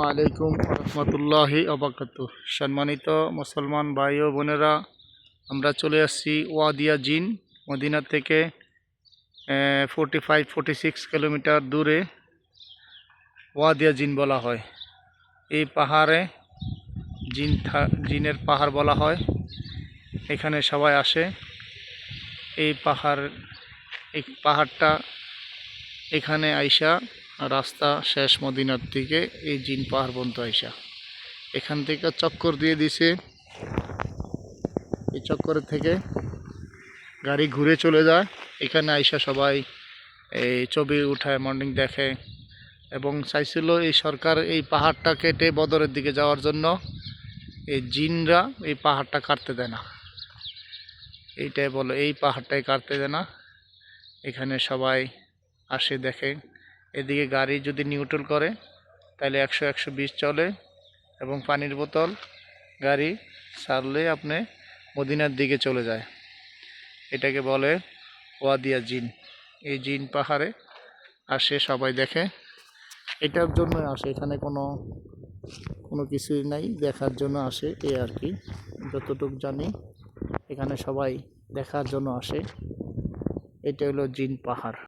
আলাইকুম রহমতুল্লাহি অবরাকাতুহু। সম্মানিত মুসলমান ভাই ও বোনেরা, আমরা চলে আসছি ওয়াদিয়া জিন। মদিনা থেকে 45-46 কিলোমিটার দূরে ওয়াদিয়া জিন বলা হয়। এই পাহাড়ে জিনের পাহাড় বলা হয়। এখানে সবাই আসে। এই পাহাড়টা এখানে আইসা রাস্তা শেষ মদিনার থেকে এই জিন পাহাড় পর্যন্ত আইসা এখান থেকে চক্কর দিয়ে দিছে। এই চক্করের থেকে গাড়ি ঘুরে চলে যায়। এখানে আইসা সবাই এই ছবি উঠায়, মর্নিং দেখে এবং চাইছিল এই সরকার এই পাহাড়টা কেটে বদরের দিকে যাওয়ার জন্য। এই জিনরা এই পাহাড়টা কাটতে দেয় না, এইটাই বলে এই পাহাড়টাই কাটতে দেয় না। এখানে সবাই আসে দেখে। এদিকে গাড়ি যদি নিউট্রাল করে তাহলে 100-120 চলে এবং পানির বোতল গাড়ি ছাড়লে আপনি মদিনার দিকে চলে যায়। এটাকে বলে ওয়াদিয়া জিন। এই জিন পাহাড়ে আসে সবাই দেখে, এটার জন্য আসে। এখানে কোনো কিছুই নাই, দেখার জন্য আসে এই আর কি। যতটুকু জানি এখানে সবাই দেখার জন্য আসে। এটা হলো জিন পাহাড়।